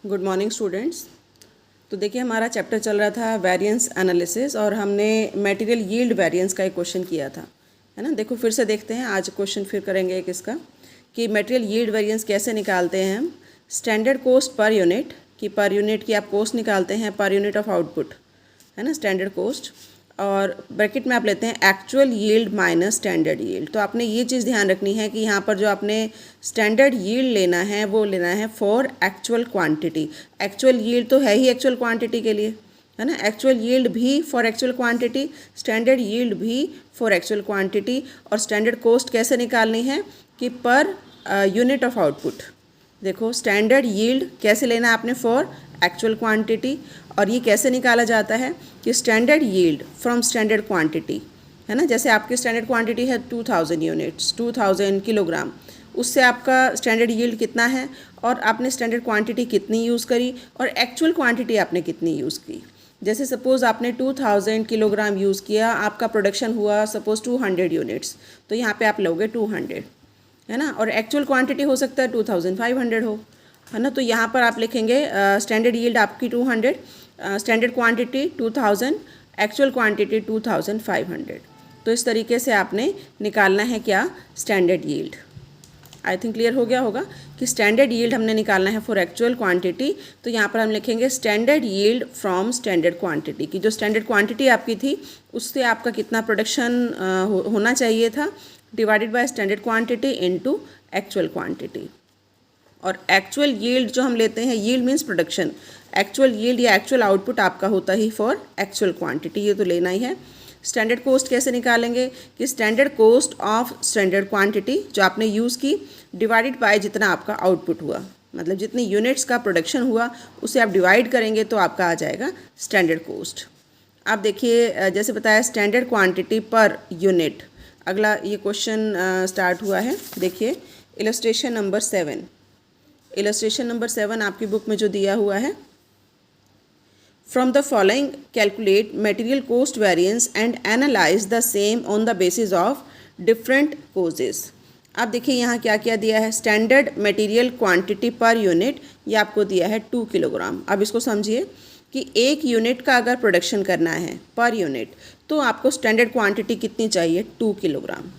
Good morning students. तो देखिए हमारा चैप्टर चल रहा था वेरिएंस एनालिसिस और हमने मटेरियल यील्ड वेरिएंस का एक क्वेश्चन किया था, है ना। देखो फिर से देखते हैं, आज क्वेश्चन फिर करेंगे एक इसका कि मटेरियल यील्ड वेरिएंस कैसे निकालते हैं हम। स्टैंडर्ड कॉस्ट पर यूनिट कि पर यूनिट की आप कॉस्ट निकालते हैं पर यूनिट ऑफ आउटपुट, है ना, स्टैंडर्ड कॉस्ट। और ब्रैकेट में आप लेते हैं actual yield minus standard yield. तो आपने ये चीज़ ध्यान रखनी है कि यहाँ पर जो आपने स्टैंडर्ड यील्ड लेना है वो लेना है for actual quantity. Actual yield तो है ही एक्चुअल क्वांटिटी के लिए, है ना। एक्चुअल यील्ड भी for actual quantity, standard yield भी फॉर एक्चुअल क्वांटिटी। और स्टैंडर्ड कॉस्ट कैसे निकालनी है कि पर यूनिट ऑफ आउटपुट। देखो स्टैंडर्ड यील्ड कैसे लेना है आपने फॉर एक्चुअल क्वांटिटी, और ये कैसे निकाला जाता है कि standard yield from standard quantity, है ना। जैसे आपकी स्टैंडर्ड क्वांटिटी है 2000 यूनिट्स, 2000 किलोग्राम, उससे आपका स्टैंडर्ड यील्ड कितना है और आपने स्टैंडर्ड क्वांटिटी कितनी यूज़ करी और एक्चुअल क्वांटिटी आपने कितनी यूज़ की। जैसे सपोज़ आपने 2000 किलोग्राम यूज़ किया, आपका प्रोडक्शन हुआ सपोज़ 200 यूनिट्स, तो यहाँ पे आप लोगे 200, है ना। और एक्चुअल क्वांटिटी हो सकता है 2500 हो, है ना। तो यहाँ पर आप लिखेंगे स्टैंडर्ड यील्ड आपकी 200, स्टैंडर्ड क्वांटिटी 2000, एक्चुअल क्वांटिटी 2500। तो इस तरीके से आपने निकालना है क्या, standard yield. I think clear हो गया होगा कि स्टैंडर्ड यील्ड हमने निकालना है फॉर एक्चुअल क्वांटिटी। तो यहाँ पर हम लिखेंगे standard yield from standard quantity की जो स्टैंडर्ड क्वांटिटी आपकी थी उससे आपका कितना प्रोडक्शन होना चाहिए था, divided by standard quantity into actual quantity. और एक्चुअल यील्ड जो हम लेते हैं, yield means production, actual yield या एक्चुअल आउटपुट आपका होता ही फॉर एक्चुअल क्वांटिटी, ये तो लेना ही है। स्टैंडर्ड कॉस्ट कैसे निकालेंगे कि standard cost of standard quantity जो आपने यूज़ की डिवाइडेड बाय जितना आपका आउटपुट हुआ, मतलब जितनी यूनिट्स का प्रोडक्शन हुआ उसे आप डिवाइड करेंगे तो आपका आ जाएगा स्टैंडर्ड कॉस्ट। आप देखिए जैसे बताया स्टैंडर्ड क्वांटिटी पर यूनिट। अगला ये क्वेश्चन स्टार्ट हुआ है, देखिए इलस्ट्रेशन नंबर 7। इलस्ट्रेशन नंबर 7 आपकी बुक में जो दिया हुआ है, from the following calculate material cost variance and analyse the same on the basis of different causes. आप देखिए यहाँ क्या क्या दिया है, standard material quantity per unit, ये आपको दिया है 2 किलोग्राम। अब इसको समझिए कि एक यूनिट का अगर प्रोडक्शन करना है पर यूनिट तो आपको स्टैंडर्ड क्वांटिटी कितनी चाहिए, 2 किलोग्राम,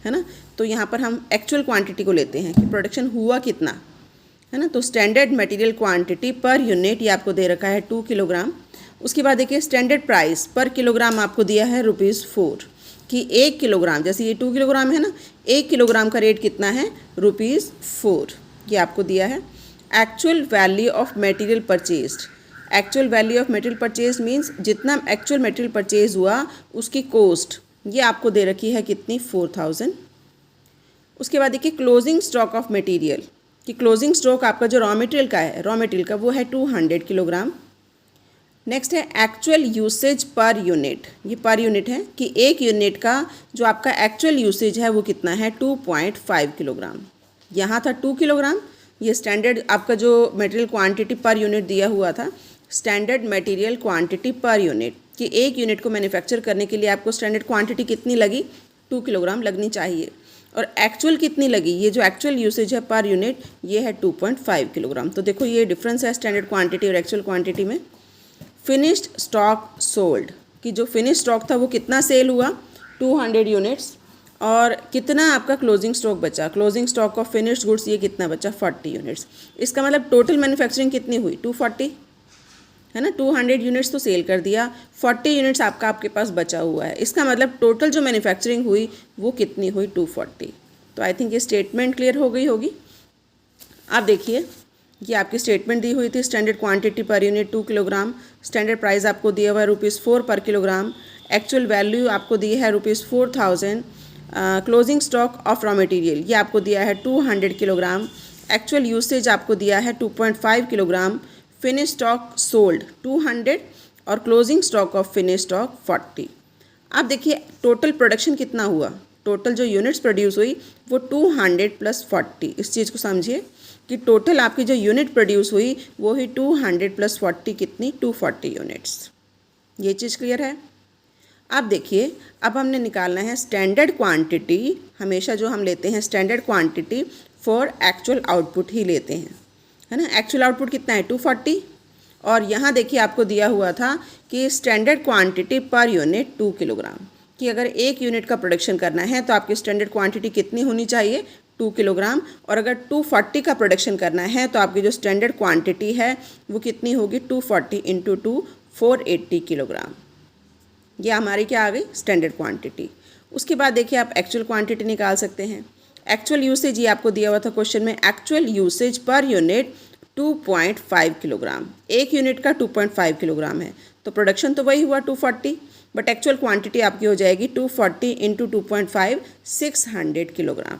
है ना। तो यहाँ पर हम एक्चुअल क्वांटिटी को लेते हैं कि प्रोडक्शन हुआ कितना, है ना। तो standard material quantity per unit ये आपको दे रखा है 2 किलोग्राम। उसके बाद देखिए स्टैंडर्ड प्राइस पर किलोग्राम आपको दिया है ₹4 कि 1 किलोग्राम, जैसे ये 2 किलोग्राम है ना, 1 किलोग्राम का रेट कितना है, ₹4, ये आपको दिया है। Actual value of material purchased, actual value of material purchase means जितना एक्चुअल मटेरियल परचेज हुआ उसकी कॉस्ट ये आपको दे रखी है कितनी, 4000। उसके बाद देखिए क्लोजिंग स्टॉक ऑफ मटेरियल कि क्लोजिंग स्टॉक आपका जो रॉ मटेरियल का है, रॉ मटेरियल का वो है 200 किलोग्राम। नेक्स्ट है एक्चुअल यूसेज पर यूनिट, ये पर यूनिट है कि एक यूनिट का जो आपका एक्चुअल यूसेज है वो कितना है, 2.5 किलोग्राम। यहाँ था 2 किलोग्राम, ये स्टैंडर्ड आपका जो मटेरियल क्वांटिटी पर यूनिट दिया हुआ था, standard material quantity per unit कि एक यूनिट को मैन्युफैक्चर करने के लिए आपको स्टैंडर्ड क्वांटिटी कितनी लगी, 2 किलोग्राम लगनी चाहिए। और एक्चुअल कितनी लगी, ये जो एक्चुअल यूसेज है पर यूनिट ये है 2.5 किलोग्राम। तो देखो ये डिफरेंस है स्टैंडर्ड क्वांटिटी और एक्चुअल क्वांटिटी में। फिनिश्ड स्टॉक सोल्ड कि जो फिनिश स्टॉक था वो कितना सेल हुआ, 200 यूनिट्स, और कितना आपका क्लोजिंग स्टॉक बचा, closing stock of finished goods ये कितना बचा, 40 यूनिट्स। इसका मतलब टोटल मैन्युफैक्चरिंग कितनी हुई, 240, है ना। 200 यूनिट्स तो सेल कर दिया, 40 यूनिट्स आपके पास बचा हुआ है। इसका मतलब टोटल जो मैन्युफैक्चरिंग हुई वो कितनी हुई, 240। तो आई थिंक ये स्टेटमेंट क्लियर हो गई होगी। आप देखिए ये आपकी स्टेटमेंट दी हुई थी, standard quantity per unit 2 kilogram, standard price आपको दिया हुआ है ₹4 पर किलोग्राम, एक्चुअल वैल्यू आपको दी है ₹4000, closing stock of raw material ये आपको दिया है 200 किलोग्राम, एक्चुअल यूसेज आपको दिया है 2.5 किलोग्राम, फिनिश स्टॉक सोल्ड 200 और closing stock of finish stock 40। अब देखिए टोटल प्रोडक्शन कितना हुआ, टोटल जो यूनिट्स प्रोड्यूस हुई वो 200 + 40। इस चीज़ को समझिए कि टोटल आपकी जो यूनिट प्रोड्यूस हुई वो ही 200 + 40 कितनी, 240 यूनिट्स। ये चीज़ क्लियर है। अब देखिए अब हमने निकालना है स्टैंडर्ड क्वांटिटी, हमेशा जो हम लेते हैं standard quantity for actual output ही लेते हैं, है ना। एक्चुअल आउटपुट कितना है 240, और यहाँ देखिए आपको दिया हुआ था कि standard quantity per unit 2 kilogram, कि अगर 1 यूनिट का प्रोडक्शन करना है तो आपकी स्टैंडर्ड क्वांटिटी कितनी होनी चाहिए 2 किलोग्राम, और अगर 240 का प्रोडक्शन करना है तो आपकी जो स्टैंडर्ड क्वांटिटी है वो कितनी होगी 240 इंटू 2 480 किलोग्राम। ये हमारी क्या आ गई स्टैंडर्ड क्वांटिटी। उसके बाद देखिए आप एक्चुअल क्वांटिटी निकाल सकते हैं। एक्चुअल यूसेज ये आपको दिया हुआ था क्वेश्चन में, actual usage per unit 2.5 kilogram, एक यूनिट का 2.5 किलोग्राम है, तो प्रोडक्शन तो वही हुआ 240, बट एक्चुअल क्वांटिटी आपकी हो जाएगी 240 इंटू 2.5 600 किलोग्राम।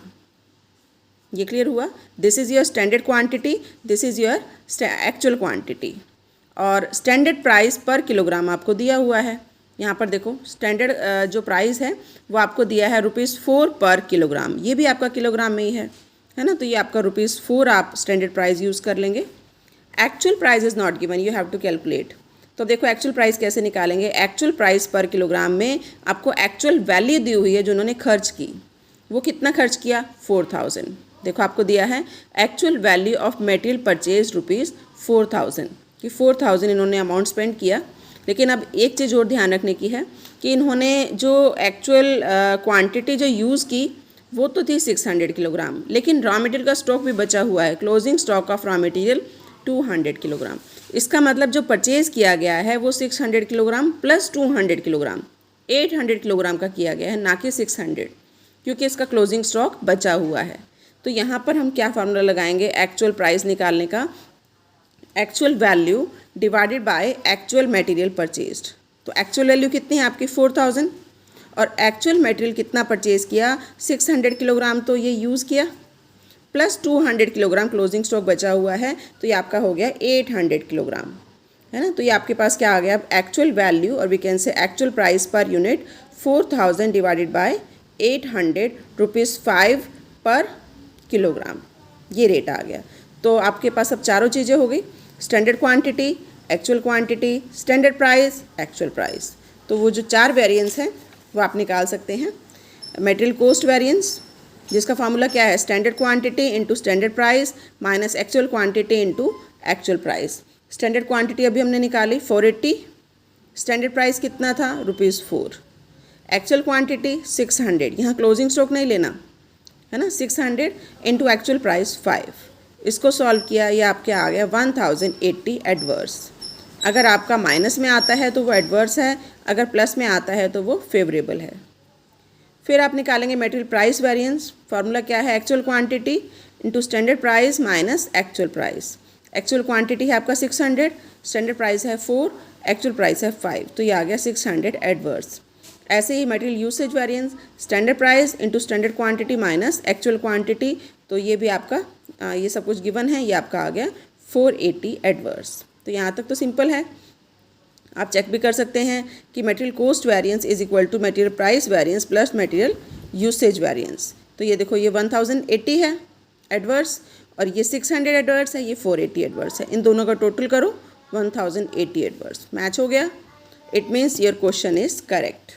ये क्लियर हुआ। This is your standard quantity, this is your actual quantity. और स्टैंडर्ड प्राइस पर किलोग्राम आपको दिया हुआ है। यहाँ पर देखो स्टैंडर्ड जो प्राइस है वो आपको दिया है ₹4 पर किलोग्राम, ये भी आपका किलोग्राम में ही है ना, तो ये आपका ₹4 आप स्टैंडर्ड प्राइस यूज़ कर लेंगे। Actual price is not given, you have to calculate. तो देखो एक्चुअल प्राइस कैसे निकालेंगे। एक्चुअल प्राइस पर किलोग्राम में आपको एक्चुअल वैल्यू दी हुई है जो उन्होंने खर्च की, वो कितना खर्च किया 4000। देखो आपको दिया है actual value of material purchase ₹4000, कि 4000 इन्होंने अमाउंट स्पेंड किया। लेकिन अब एक चीज़ और ध्यान रखने की है कि इन्होंने जो एक्चुअल क्वांटिटी जो यूज़ की वो तो थी 600 किलोग्राम, लेकिन रॉ मटेरियल का स्टॉक भी बचा हुआ है, closing stock of raw material 200 kilogram. इसका मतलब जो परचेज़ किया गया है वो 600 किलोग्राम प्लस 200 किलोग्राम 800 किलोग्राम का किया गया है, ना कि 600, क्योंकि इसका क्लोजिंग स्टॉक बचा हुआ है। तो यहाँ पर हम क्या फार्मूला लगाएंगे एक्चुअल प्राइस निकालने का, actual value divided by actual material purchased. तो एक्चुअल वैल्यू कितनी है आपकी 4000, और एक्चुअल मटेरियल कितना परचेज़ किया 600 किलोग्राम, तो ये यूज़ किया, प्लस 200 किलोग्राम क्लोजिंग स्टॉक बचा हुआ है, तो ये आपका हो गया 800 किलोग्राम, है ना। तो ये आपके पास क्या आ गया अब एक्चुअल वैल्यू, और we can say actual price per unit 4000 divided by 800 ₹5 पर किलोग्राम, ये रेट आ गया। तो आपके पास अब चारों चीज़ें हो गई, standard quantity, actual quantity, standard price, actual price. तो वो जो 4 वेरिएंस हैं वो आप निकाल सकते हैं। मटेरियल कॉस्ट वेरिएंस, जिसका फार्मूला क्या है standard quantity into standard price minus actual quantity into actual price. Standard quantity अभी हमने निकाली 480, स्टैंडर्ड प्राइस कितना था ₹4, एक्चुअल क्वांटिटी 600, यहाँ क्लोजिंग स्टॉक नहीं लेना है ना, 600 इंटू एक्चुअल प्राइस 5। इसको सॉल्व किया, ये आपके आ गया 1080 एडवर्स। अगर आपका माइनस में आता है तो वो एडवर्स है, अगर प्लस में आता है तो वो फेवरेबल है। फिर आप निकालेंगे मटेरियल प्राइस वेरिएंस। फार्मूला क्या है actual quantity into standard price minus actual price. Actual quantity है आपका 600, स्टैंडर्ड प्राइस है 4, एक्चुअल प्राइस है 5, तो ये आ गया 600 एडवर्स। ऐसे ही material usage variance, standard price into standard quantity minus actual quantity, तो ये भी आपका ये सब कुछ गिवन है, ये आपका आ गया 480 एडवर्स। तो यहाँ तक तो सिंपल है। आप चेक भी कर सकते हैं कि material cost variance is equal to material price variance plus material usage variance. तो ये देखो ये 1080 है एडवर्स, और ये 600 एडवर्स है, ये 480 एडवर्स है। इन दोनों का टोटल करो 1080 एडवर्स, मैच हो गया। It means your question is correct.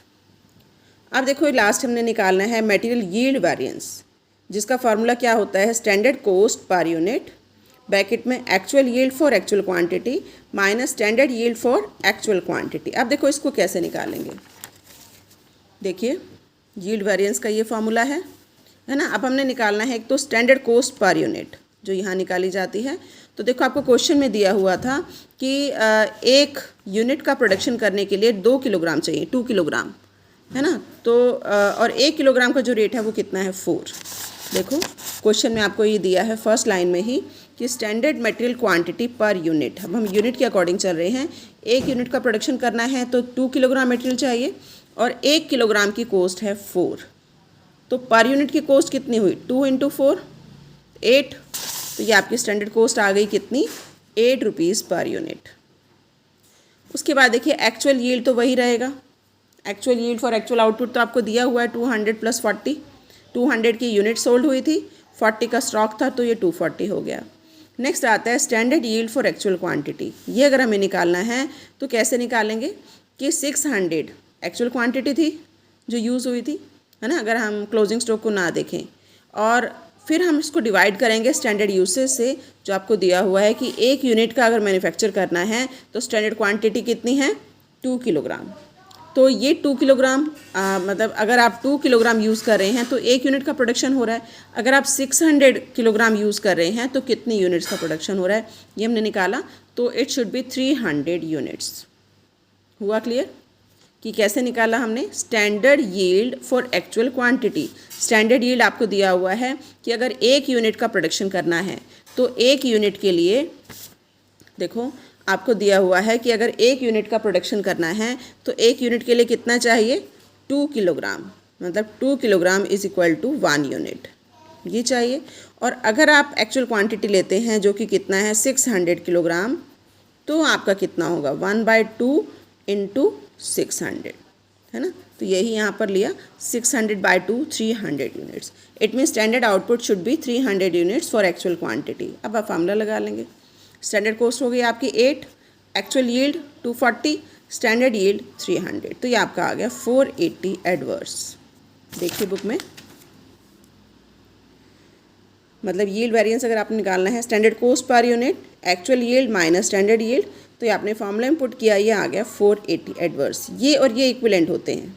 अब देखो लास्ट हमने निकालना है मटेरियल यील्ड वेरिएंस, जिसका फार्मूला क्या होता है standard cost per unit bracket में actual yield for actual quantity minus standard yield for actual quantity. अब देखो इसको कैसे निकालेंगे। देखिए यील्ड वेरिएंस का ये फार्मूला है ना। अब हमने निकालना है एक तो स्टैंडर्ड कॉस्ट पर यूनिट जो यहाँ निकाली जाती है। तो देखो आपको क्वेश्चन में दिया हुआ था कि एक यूनिट का प्रोडक्शन करने के लिए 2 किलोग्राम चाहिए, 2 किलोग्राम, है ना। तो और 1 किलोग्राम का जो रेट है वो कितना है 4। देखो क्वेश्चन में आपको ये दिया है फर्स्ट लाइन में ही कि standard material quantity per unit. अब हम यूनिट के अकॉर्डिंग चल रहे हैं। एक यूनिट का प्रोडक्शन करना है तो 2 किलोग्राम मटेरियल चाहिए, और 1 किलोग्राम की कॉस्ट है 4। तो पर यूनिट की कॉस्ट कितनी हुई 2 इंटू 4 8। तो ये आपकी स्टैंडर्ड कॉस्ट आ गई कितनी ₹8 पर यूनिट। उसके बाद देखिए एक्चुअल यील्ड तो वही रहेगा। Actual yield for actual output तो आपको दिया हुआ है 200 + 40। 200 की यूनिट सोल्ड हुई थी, 40 का स्टॉक था, तो ये 240 हो गया। नेक्स्ट आता है standard yield for actual quantity. ये अगर हमें निकालना है तो कैसे निकालेंगे कि 600 एक्चुअल क्वांटिटी थी जो यूज़ हुई थी, है ना, अगर हम क्लोजिंग स्टॉक को ना देखें, और फिर हम इसको डिवाइड करेंगे स्टैंडर्ड यूसेज से, जो आपको दिया हुआ है कि 1 यूनिट का अगर मैन्युफैक्चर करना है तो स्टैंडर्ड क्वांटिटी कितनी है, 2 किलोग्राम। तो ये 2 किलोग्राम मतलब अगर आप 2 किलोग्राम यूज़ कर रहे हैं तो 1 यूनिट का प्रोडक्शन हो रहा है। अगर आप 600 किलोग्राम यूज़ कर रहे हैं तो कितनी यूनिट्स का प्रोडक्शन हो रहा है, ये हमने निकाला। तो इट शुड बी 300 यूनिट्स। हुआ क्लियर कि कैसे निकाला हमने? Standard yield for actual quantity. Standard yield आपको दिया हुआ है कि अगर 1 यूनिट का प्रोडक्शन करना है तो 1 यूनिट के लिए देखो आपको दिया हुआ है कि अगर 1 यूनिट का प्रोडक्शन करना है तो 1 यूनिट के लिए कितना चाहिए, 2 किलोग्राम। मतलब 2 kilogram is equal to 1 unit, ये चाहिए। और अगर आप एक्चुअल क्वांटिटी लेते हैं जो कि कितना है 600 किलोग्राम, तो आपका कितना होगा 1/2 इंटू 600, है ना। तो यही यहाँ पर लिया 600/2 300 units. It mean standard output should be 300 units for actual quantity. अब आप फार्मूला लगा लेंगे। स्टैंडर्ड कॉस्ट हो गई आपकी 8, एक्चुअल यील्ड 240, स्टैंडर्ड यील्ड 300, तो ये आपका आ गया 480 एडवर्स। देखिए बुक में, मतलब यील्ड वेरिएंस अगर आपने निकालना है standard cost per unit, actual yield minus standard yield, तो ये आपने फॉर्मूला इनपुट किया, ये आ गया 480 एडवर्स। ये और ये इक्विवेलेंट होते हैं,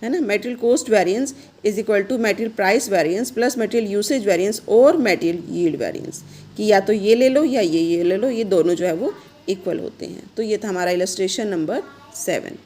है ना। Material cost variance is equal to material price variance plus material usage variance और मटेरियल यील्ड वेरिएंस, कि या तो ये ले लो या ये ले लो, ये दोनों जो है वो इक्वल होते हैं। तो ये था हमारा इलस्ट्रेशन नंबर 7।